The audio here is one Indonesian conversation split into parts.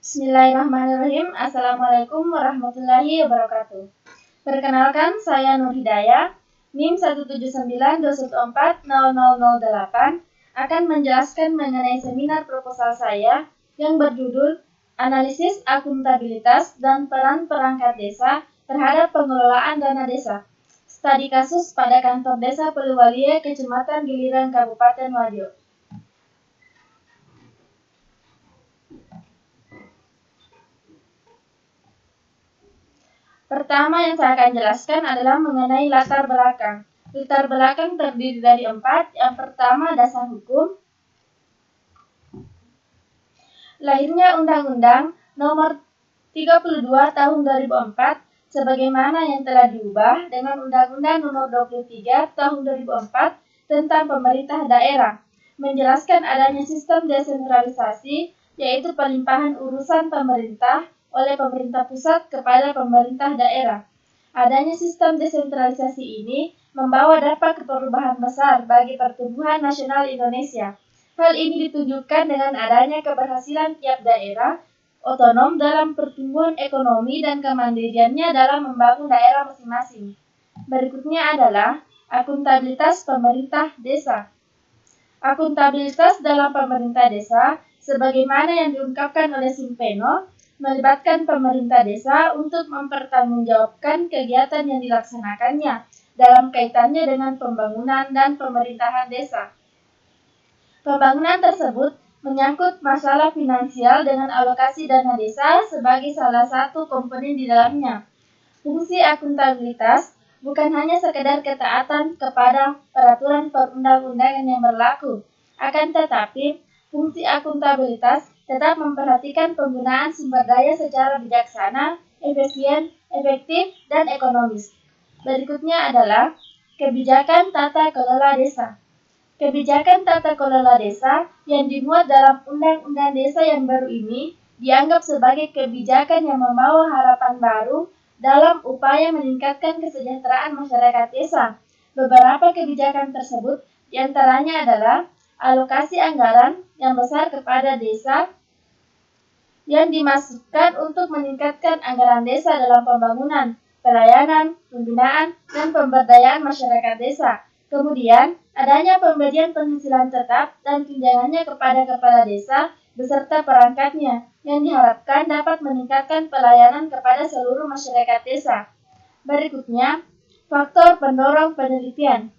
Bismillahirrahmanirrahim. Assalamualaikum warahmatullahi wabarakatuh. Perkenalkan, saya Nur Hidayah, NIM 17921140008, akan menjelaskan mengenai seminar proposal saya yang berjudul Analisis Akuntabilitas dan Peran Perangkat Desa terhadap Pengelolaan Dana Desa. Studi kasus pada kantor desa Poliwalie, Kecamatan Giliran, Kabupaten Wajo. Pertama yang saya akan jelaskan adalah mengenai latar belakang. Latar belakang terdiri dari 4. Yang pertama, dasar hukum. Lahirnya Undang-Undang Nomor 32 Tahun 2004 sebagaimana yang telah diubah dengan Undang-Undang Nomor 23 Tahun 2004 tentang pemerintah daerah, menjelaskan adanya sistem desentralisasi, yaitu pelimpahan urusan pemerintah oleh pemerintah pusat kepada pemerintah daerah. Adanya sistem desentralisasi ini membawa dampak perubahan besar bagi pertumbuhan nasional Indonesia. Hal ini ditunjukkan dengan adanya keberhasilan tiap daerah otonom dalam pertumbuhan ekonomi dan kemandiriannya dalam membangun daerah masing-masing. Berikutnya adalah akuntabilitas pemerintah desa. Akuntabilitas dalam pemerintah desa, sebagaimana yang diungkapkan oleh Simpeno, melibatkan pemerintah desa untuk mempertanggungjawabkan kegiatan yang dilaksanakannya dalam kaitannya dengan pembangunan dan pemerintahan desa. Pembangunan tersebut menyangkut masalah finansial dengan alokasi dana desa sebagai salah satu komponen di dalamnya. Fungsi akuntabilitas bukan hanya sekedar ketaatan kepada peraturan perundang-undangan yang berlaku, akan tetapi fungsi akuntabilitas tetap memperhatikan penggunaan sumber daya secara bijaksana, efisien, efektif, dan ekonomis. Berikutnya adalah kebijakan tata kelola desa. Kebijakan tata kelola desa yang dimuat dalam Undang-Undang Desa yang baru ini dianggap sebagai kebijakan yang membawa harapan baru dalam upaya meningkatkan kesejahteraan masyarakat desa. Beberapa kebijakan tersebut diantaranya adalah alokasi anggaran yang besar kepada desa yang dimasukkan untuk meningkatkan anggaran desa dalam pembangunan, pelayanan, pembinaan, dan pemberdayaan masyarakat desa. Kemudian, adanya pemberian penghasilan tetap dan tunjangannya kepada kepala desa beserta perangkatnya yang diharapkan dapat meningkatkan pelayanan kepada seluruh masyarakat desa. Berikutnya, faktor pendorong penelitian.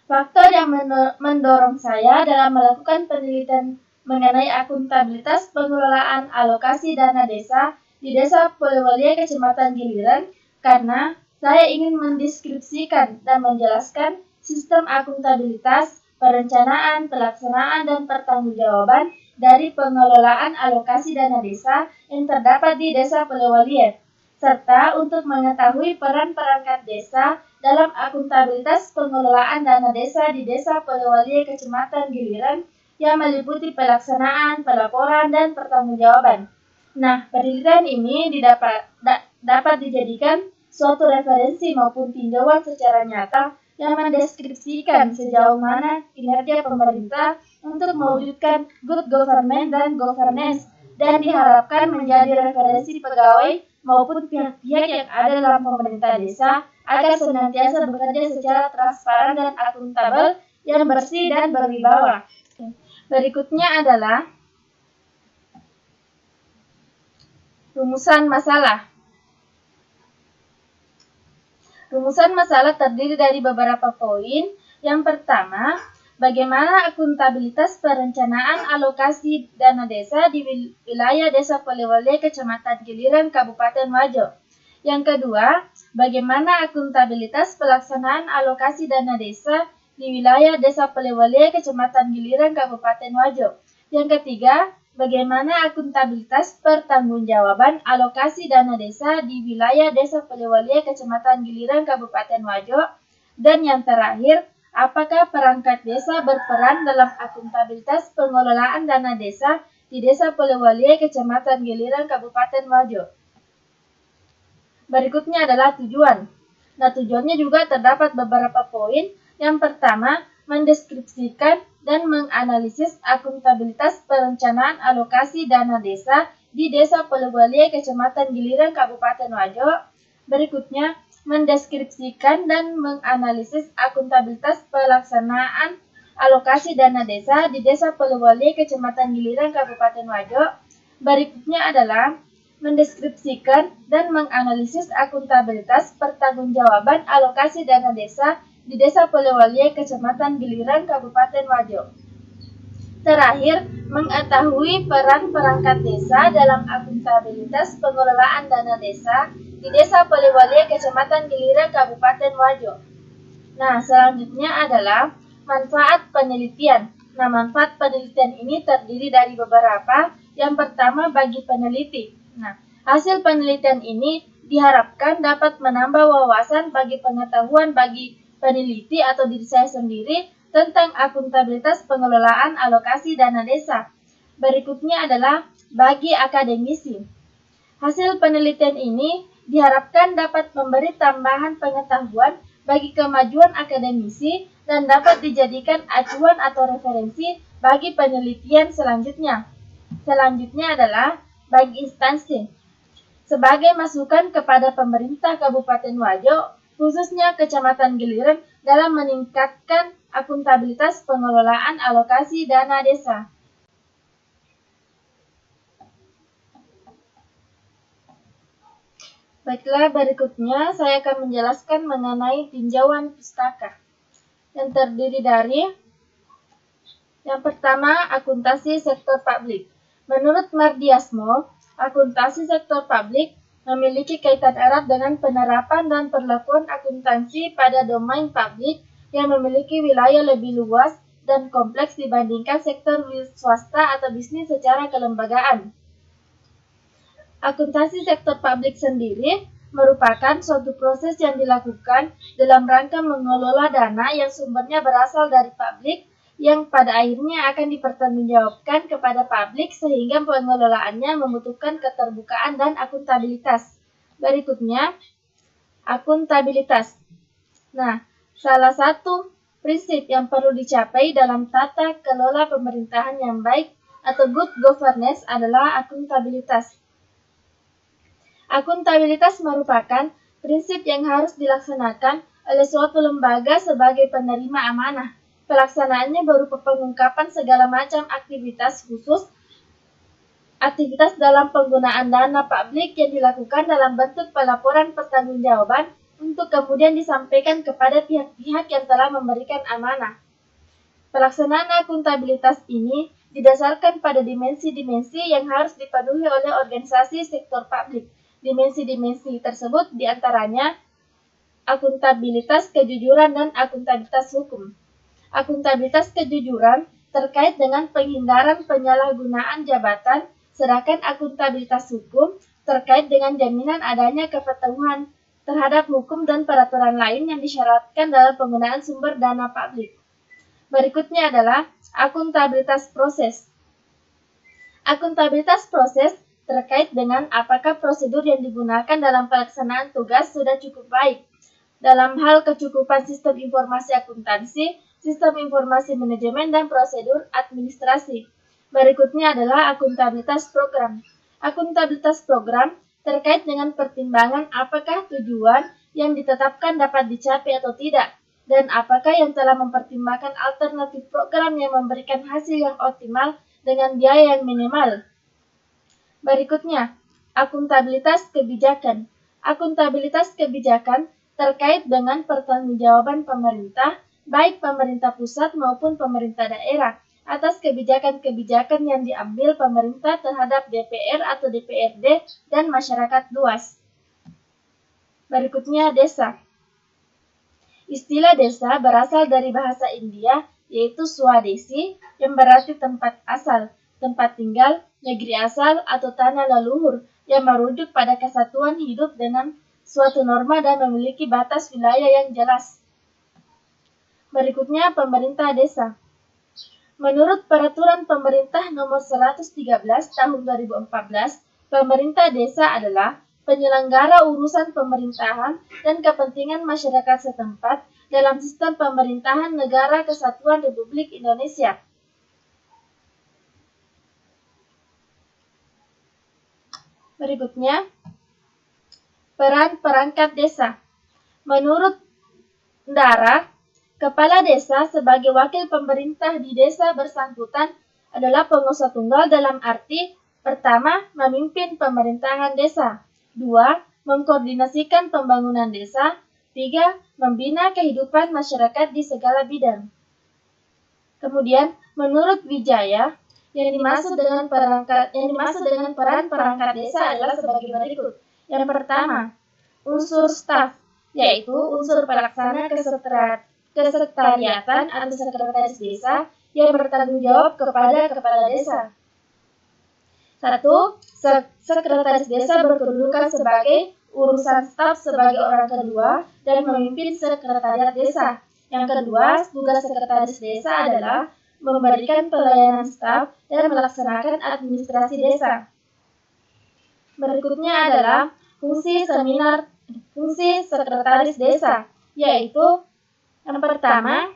Faktor yang mendorong saya dalam melakukan penelitian mengenai akuntabilitas pengelolaan alokasi dana desa di Desa Poliwalie, Kecamatan Giliran, karena saya ingin mendeskripsikan dan menjelaskan sistem akuntabilitas, perencanaan, pelaksanaan, dan pertanggungjawaban dari pengelolaan alokasi dana desa yang terdapat di Desa Poliwalie, serta untuk mengetahui peran perangkat desa dalam akuntabilitas pengelolaan dana desa di Desa Poliwalie, Kecamatan Giliran yang meliputi pelaksanaan, pelaporan, dan pertanggungjawaban. Nah, penelitian ini dapat dijadikan suatu referensi maupun tinjauan secara nyata yang mendeskripsikan sejauh mana kinerja pemerintah untuk mewujudkan good government dan governance dan diharapkan menjadi referensi pegawai maupun pihak-pihak yang ada dalam pemerintah desa agar senantiasa bekerja secara transparan dan akuntabel yang bersih dan berwibawa. Berikutnya adalah rumusan masalah. Rumusan masalah terdiri dari beberapa poin. Yang pertama, bagaimana akuntabilitas perencanaan alokasi dana desa di wilayah Desa Poliwalie, Kecamatan Giliran, Kabupaten Wajo. Yang kedua, bagaimana akuntabilitas pelaksanaan alokasi dana desa di wilayah Desa Poliwalie, Kecamatan Giliran, Kabupaten Wajo. Yang ketiga, bagaimana akuntabilitas pertanggungjawaban alokasi dana desa di wilayah Desa Poliwalie, Kecamatan Giliran, Kabupaten Wajo. Dan yang terakhir, apakah perangkat desa berperan dalam akuntabilitas pengelolaan dana desa di Desa Poliwalie, Kecamatan Giliran, Kabupaten Wajo. Berikutnya adalah tujuan. Nah, tujuannya juga terdapat beberapa poin. Yang pertama, mendeskripsikan dan menganalisis akuntabilitas perencanaan alokasi dana desa di Desa Polewali, Kecamatan Giliran, Kabupaten Wajo. Berikutnya, mendeskripsikan dan menganalisis akuntabilitas pelaksanaan alokasi dana desa di Desa Polewali, Kecamatan Giliran, Kabupaten Wajo. Berikutnya adalah mendeskripsikan dan menganalisis akuntabilitas pertanggungjawaban alokasi dana desa di Desa Polewali, Kecamatan Giliran, Kabupaten Wajo. Terakhir, mengetahui peran perangkat desa dalam akuntabilitas pengelolaan dana desa di Desa Polewali, Kecamatan Giliran, Kabupaten Wajo. Nah, selanjutnya adalah manfaat penelitian. Nah, manfaat penelitian ini terdiri dari beberapa. Yang pertama, bagi peneliti. Nah, hasil penelitian ini diharapkan dapat menambah wawasan bagi pengetahuan bagi peneliti atau diri saya sendiri tentang akuntabilitas pengelolaan alokasi dana desa. Berikutnya adalah bagi akademisi. Hasil penelitian ini diharapkan dapat memberi tambahan pengetahuan bagi kemajuan akademisi dan dapat dijadikan acuan atau referensi bagi penelitian selanjutnya. Selanjutnya adalah bagi instansi. Sebagai masukan kepada pemerintah Kabupaten Wajo, khususnya Kecamatan Giliran, dalam meningkatkan akuntabilitas pengelolaan alokasi dana desa. Baiklah, berikutnya saya akan menjelaskan mengenai tinjauan pustaka yang terdiri dari yang pertama, akuntansi sektor publik. Menurut Mardiasmo, akuntansi sektor publik memiliki kaitan erat dengan penerapan dan perlakuan akuntansi pada domain publik yang memiliki wilayah lebih luas dan kompleks dibandingkan sektor swasta atau bisnis secara kelembagaan. Akuntansi sektor publik sendiri merupakan suatu proses yang dilakukan dalam rangka mengelola dana yang sumbernya berasal dari publik yang pada akhirnya akan dipertanggungjawabkan kepada publik sehingga pengelolaannya membutuhkan keterbukaan dan akuntabilitas. Berikutnya, akuntabilitas. Nah, salah satu prinsip yang perlu dicapai dalam tata kelola pemerintahan yang baik atau good governance adalah akuntabilitas. Akuntabilitas merupakan prinsip yang harus dilaksanakan oleh suatu lembaga sebagai penerima amanah. Pelaksanaannya berupa pengungkapan segala macam aktivitas khusus, aktivitas dalam penggunaan dana publik yang dilakukan dalam bentuk pelaporan pertanggungjawaban untuk kemudian disampaikan kepada pihak-pihak yang telah memberikan amanah. Pelaksanaan akuntabilitas ini didasarkan pada dimensi-dimensi yang harus dipenuhi oleh organisasi sektor publik. Dimensi-dimensi tersebut diantaranya akuntabilitas kejujuran dan akuntabilitas hukum. Akuntabilitas kejujuran terkait dengan penghindaran penyalahgunaan jabatan, sedangkan akuntabilitas hukum terkait dengan jaminan adanya kepatuhan terhadap hukum dan peraturan lain yang disyaratkan dalam penggunaan sumber dana publik. Berikutnya adalah akuntabilitas proses. Akuntabilitas proses terkait dengan apakah prosedur yang digunakan dalam pelaksanaan tugas sudah cukup baik. Dalam hal kecukupan sistem informasi akuntansi, sistem informasi manajemen, dan prosedur administrasi. Berikutnya adalah akuntabilitas program. Akuntabilitas program terkait dengan pertimbangan apakah tujuan yang ditetapkan dapat dicapai atau tidak, dan apakah yang telah mempertimbangkan alternatif program yang memberikan hasil yang optimal dengan biaya yang minimal. Berikutnya, akuntabilitas kebijakan. Akuntabilitas kebijakan terkait dengan pertanggungjawaban pemerintah, baik pemerintah pusat maupun pemerintah daerah, atas kebijakan-kebijakan yang diambil pemerintah terhadap DPR atau DPRD dan masyarakat luas. Berikutnya, desa. Istilah desa berasal dari bahasa India, yaitu Swadesi, yang berarti tempat asal, tempat tinggal, negeri asal, atau tanah leluhur, yang merujuk pada kesatuan hidup dengan suatu norma dan memiliki batas wilayah yang jelas. Berikutnya, pemerintah desa. Menurut Peraturan Pemerintah Nomor 113 Tahun 2014, pemerintah desa adalah penyelenggara urusan pemerintahan dan kepentingan masyarakat setempat dalam sistem pemerintahan Negara Kesatuan Republik Indonesia. Berikutnya, peran perangkat desa. Menurut Ndara, kepala desa sebagai wakil pemerintah di desa bersangkutan adalah pengusaha tunggal dalam arti pertama, memimpin pemerintahan desa, 2. Mengkoordinasikan pembangunan desa, 3. Membina kehidupan masyarakat di segala bidang. Kemudian, menurut Wijaya, yang dimaksud dengan peran perangkat desa adalah sebagai berikut. Yang pertama, unsur staf, yaitu unsur pelaksana kesekretariatan atau sekretaris desa yang bertanggung jawab kepada kepala desa. 1. Sekretaris desa berkedudukan sebagai urusan staf sebagai orang kedua dan memimpin sekretariat desa. Yang kedua, tugas sekretaris desa adalah memberikan pelayanan staf dan melaksanakan administrasi desa. Berikutnya adalah fungsi sekretaris desa, yaitu yang pertama,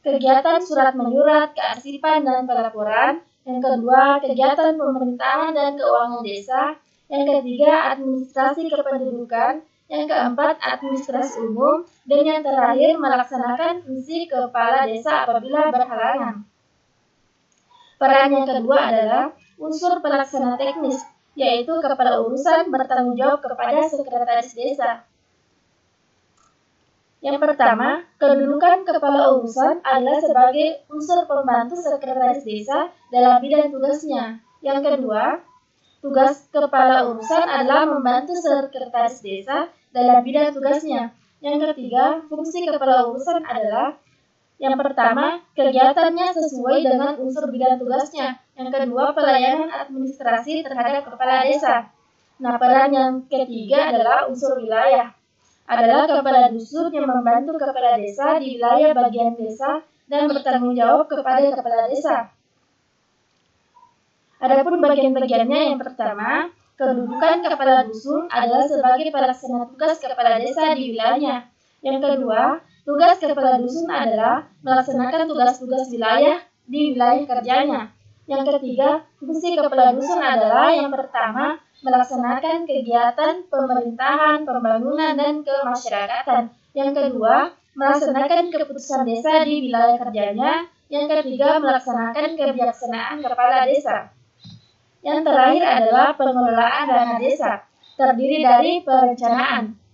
kegiatan surat menyurat, kearsipan, dan pelaporan. Yang kedua, kegiatan pemerintahan dan keuangan desa. Yang ketiga, administrasi kependudukan. Yang keempat, administrasi umum. Dan yang terakhir, melaksanakan fungsi kepala desa apabila berhalangan. Peran yang kedua adalah unsur pelaksana teknis, yaitu kepala urusan bertanggung jawab kepada sekretaris desa. Yang pertama, kedudukan kepala urusan adalah sebagai unsur pembantu sekretaris desa dalam bidang tugasnya. Yang kedua, tugas kepala urusan adalah membantu sekretaris desa dalam bidang tugasnya. Yang ketiga, fungsi kepala urusan adalah yang pertama, kegiatannya sesuai dengan unsur bidang tugasnya. Yang kedua, pelayanan administrasi terhadap kepala desa. Nah, peran yang ketiga adalah unsur wilayah. Adalah kepala dusun yang membantu kepala desa di wilayah bagian desa dan bertanggung jawab kepada kepala desa. Adapun bagian-bagiannya yang pertama, kedudukan kepala dusun adalah sebagai pelaksana tugas kepala desa di wilayahnya. Yang kedua, tugas kepala dusun adalah melaksanakan tugas-tugas wilayah di wilayah kerjanya. Yang ketiga, fungsi kepala dusun adalah yang pertama, melaksanakan kegiatan pemerintahan, pembangunan, dan kemasyarakatan. Yang kedua, melaksanakan keputusan desa di wilayah kerjanya. Yang ketiga, melaksanakan kebijaksanaan kepala desa. Yang terakhir adalah pengelolaan dana desa, terdiri dari perencanaan.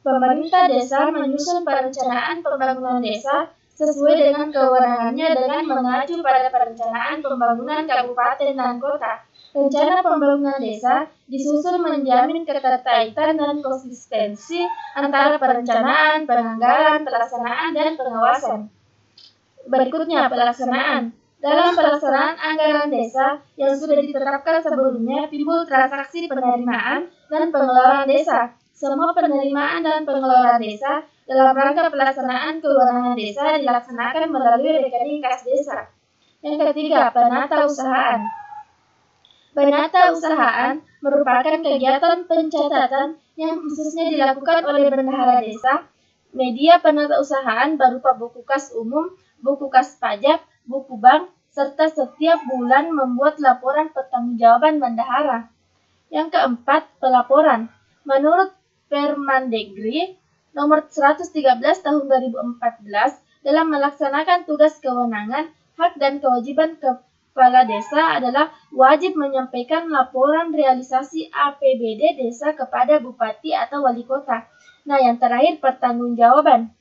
Pemerintah desa menyusun perencanaan pembangunan desa sesuai dengan kewenangannya dengan mengacu pada perencanaan pembangunan kabupaten dan kota. Rencana pembangunan desa disusun menjamin keterkaitan dan konsistensi antara perencanaan, penganggaran, pelaksanaan, dan pengawasan. Berikutnya, pelaksanaan. Dalam pelaksanaan anggaran desa yang sudah ditetapkan sebelumnya, timbul transaksi penerimaan dan pengelolaan desa. Semua penerimaan dan pengelolaan desa dalam rangka pelaksanaan kewenangan desa dilaksanakan melalui rekening kas desa. Yang ketiga, penata usahaan. Penata usahaan merupakan kegiatan pencatatan yang khususnya dilakukan oleh bendahara desa. Media penata usahaan berupa buku kas umum, buku kas pajak, buku bank, serta setiap bulan membuat laporan pertanggungjawaban bendahara. Yang keempat, pelaporan. Menurut Permendagri nomor 113 tahun 2014 dalam melaksanakan tugas kewenangan, hak dan kewajiban kepala desa adalah wajib menyampaikan laporan realisasi APBD desa kepada bupati atau wali kota. Nah, yang terakhir pertanggungjawaban.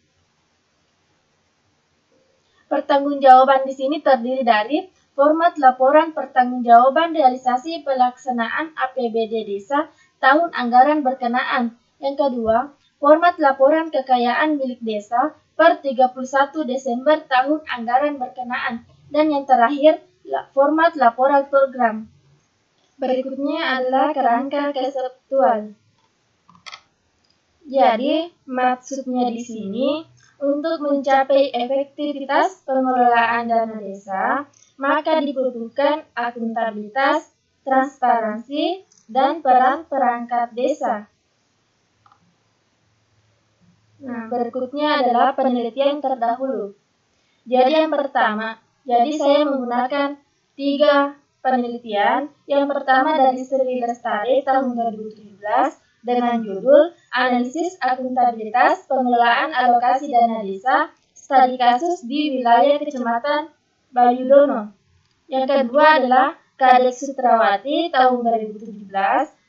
Pertanggungjawaban di sini terdiri dari format laporan pertanggungjawaban realisasi pelaksanaan APBD desa tahun anggaran berkenaan. Yang kedua, format laporan kekayaan milik desa per 31 Desember tahun anggaran berkenaan. Dan yang terakhir, format laporan program. Berikutnya adalah kerangka konseptual. Jadi, maksudnya di sini, untuk mencapai efektivitas pengelolaan dana desa, maka dibutuhkan akuntabilitas, transparansi, dan peran perangkat desa. Nah, berikutnya adalah penelitian terdahulu. Jadi yang pertama, saya menggunakan 3 penelitian. Yang pertama dari Sri Lestari tahun 2017 dengan judul Analisis Akuntabilitas Pengelolaan Alokasi Dana Desa, Studi Kasus di Wilayah Kecamatan Bayudono. Yang kedua adalah Kadek Sutrawati tahun 2017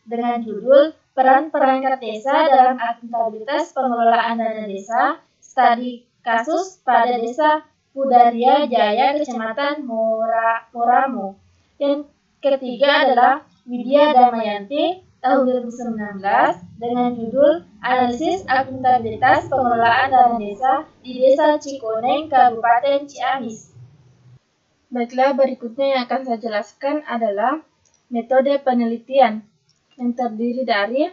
dengan judul Peran Perangkat Desa dalam Akuntabilitas Pengelolaan Dana Desa, Studi Kasus pada Desa Pudaria Jaya, Kecamatan Moramo. Yang ketiga adalah Widya Damayanti tahun 2019 dengan judul Analisis Akuntabilitas Pengelolaan Dana Desa di Desa Cikoneng, Kabupaten Ciamis. Baiklah, berikutnya yang akan saya jelaskan adalah metode penelitian yang terdiri dari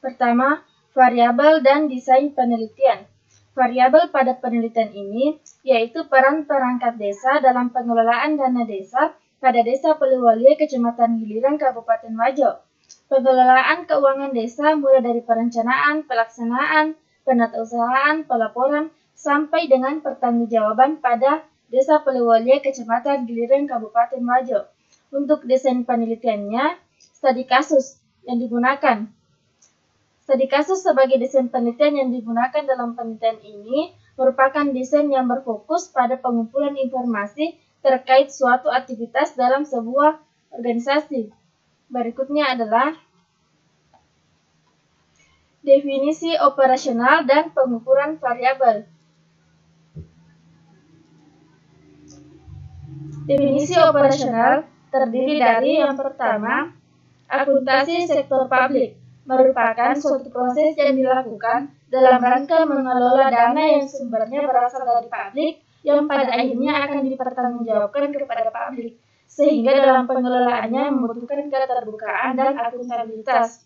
pertama, variabel dan desain penelitian. Variabel pada penelitian ini yaitu peran perangkat desa dalam pengelolaan dana desa pada Desa Poliwali, Kecamatan Giliran, Kabupaten Wajo. Pengelolaan keuangan desa mulai dari perencanaan, pelaksanaan, penatausahaan, pelaporan, sampai dengan pertanggungjawaban pada Desa Poliwali, Kecamatan Giliran, Kabupaten Wajo. Untuk desain penelitiannya, studi kasus yang digunakan. Studi kasus sebagai desain penelitian yang digunakan dalam penelitian ini merupakan desain yang berfokus pada pengumpulan informasi terkait suatu aktivitas dalam sebuah organisasi. Berikutnya adalah definisi operasional dan pengukuran variabel. Definisi operasional terdiri dari yang pertama, akuntansi sektor publik merupakan suatu proses yang dilakukan dalam rangka mengelola dana yang sumbernya berasal dari publik yang pada akhirnya akan dipertanggungjawabkan kepada publik, sehingga dalam pengelolaannya membutuhkan keterbukaan dan akuntabilitas.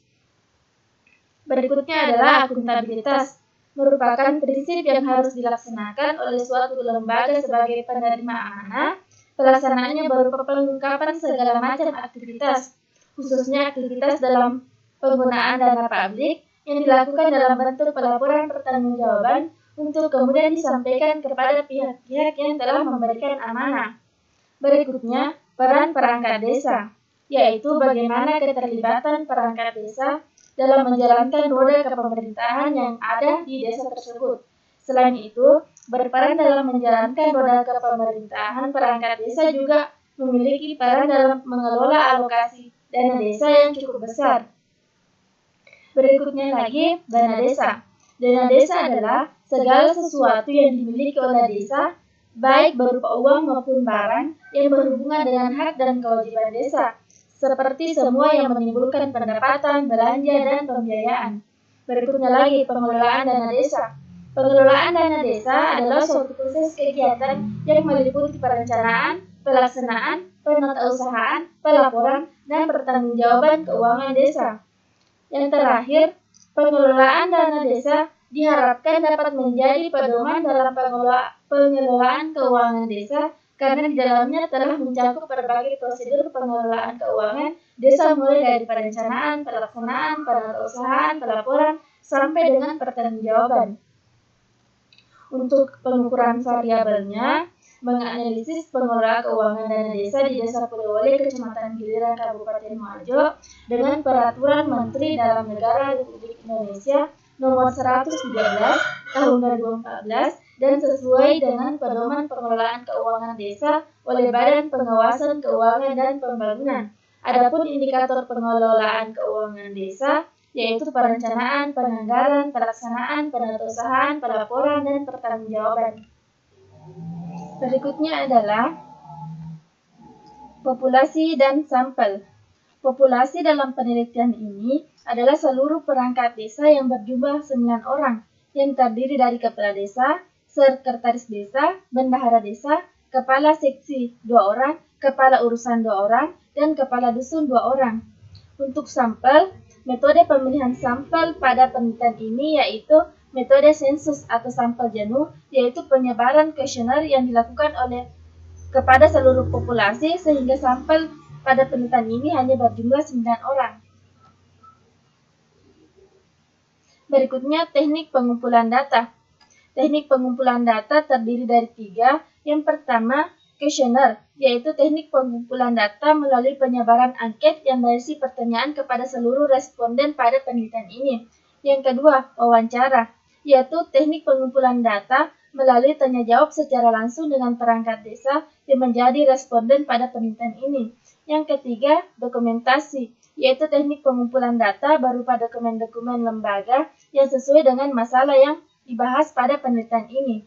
Berikutnya adalah akuntabilitas, merupakan prinsip yang harus dilaksanakan oleh suatu lembaga sebagai penerima amanah. Pelaksanaannya berupa pengungkapan segala macam aktivitas, khususnya aktivitas dalam penggunaan dana publik yang dilakukan dalam bentuk pelaporan pertanggungjawaban untuk kemudian disampaikan kepada pihak-pihak yang telah memberikan amanah. Berikutnya, peran perangkat desa, yaitu bagaimana keterlibatan perangkat desa dalam menjalankan roda kepemerintahan yang ada di desa tersebut. Selain itu, berperan dalam menjalankan roda kepemerintahan, perangkat desa juga memiliki peran dalam mengelola alokasi dana desa yang cukup besar. Berikutnya lagi, dana desa. Dana desa adalah segala sesuatu yang dimiliki oleh desa, baik berupa uang maupun barang yang berhubungan dengan hak dan kewajiban desa, seperti semua yang menimbulkan pendapatan, belanja, dan pembiayaan. Berikutnya lagi, pengelolaan dana desa. Pengelolaan dana desa adalah suatu proses kegiatan yang meliputi perencanaan, pelaksanaan, penatausahaan, pelaporan, dan pertanggungjawaban keuangan desa. Yang terakhir, pengelolaan dana desa diharapkan dapat menjadi pedoman dalam pengelolaan keuangan desa karena di dalamnya telah mencakup berbagai prosedur pengelolaan keuangan desa mulai dari perencanaan, pelaksanaan, penatausahaan, pelaporan, sampai dengan pertanggungjawaban. Untuk pengukuran variabelnya, menganalisis pengelola keuangan dana desa di Desa Poliwali, Kecamatan Giliran, Kabupaten Wajo dengan Peraturan Menteri Dalam Negara Republik Indonesia Nomor 113 Tahun 2014 dan sesuai dengan Pedoman Pengelolaan Keuangan Desa oleh Badan Pengawasan Keuangan dan Pembangunan. Adapun indikator pengelolaan keuangan desa yaitu perencanaan, penganggaran, pelaksanaan, penatausahaan, pelaporan, dan pertanggungjawaban. Berikutnya adalah populasi dan sampel. Populasi dalam penelitian ini adalah seluruh perangkat desa yang berjumlah 9 orang, yang terdiri dari kepala desa, sekretaris desa, bendahara desa, kepala seksi 2 orang, kepala urusan 2 orang, dan kepala dusun 2 orang. Untuk sampel, metode pemilihan sampel pada penelitian ini yaitu metode sensus atau sampel jenuh, yaitu penyebaran kuesioner yang dilakukan kepada seluruh populasi sehingga sampel pada penelitian ini hanya berjumlah 9 orang. Berikutnya, teknik pengumpulan data. Teknik pengumpulan data terdiri dari 3. Yang pertama, kuesioner, yaitu teknik pengumpulan data melalui penyebaran angket yang berisi pertanyaan kepada seluruh responden pada penelitian ini. Yang kedua, wawancara, yaitu teknik pengumpulan data melalui tanya jawab secara langsung dengan perangkat desa yang menjadi responden pada penelitian ini. Yang ketiga, dokumentasi, yaitu teknik pengumpulan data berupa dokumen-dokumen lembaga yang sesuai dengan masalah yang dibahas pada penelitian ini.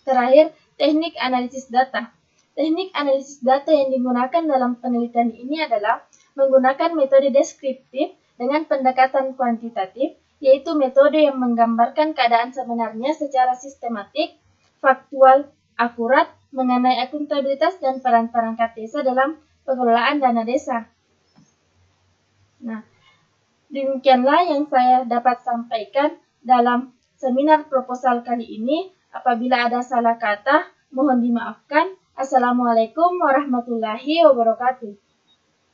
Terakhir, teknik analisis data. Teknik analisis data yang digunakan dalam penelitian ini adalah menggunakan metode deskriptif dengan pendekatan kuantitatif, yaitu metode yang menggambarkan keadaan sebenarnya secara sistematik, faktual, akurat, mengenai akuntabilitas dan peran perangkat desa dalam pengelolaan dana desa. Nah, demikianlah yang saya dapat sampaikan dalam seminar proposal kali ini. Apabila ada salah kata, mohon dimaafkan. Assalamualaikum warahmatullahi wabarakatuh.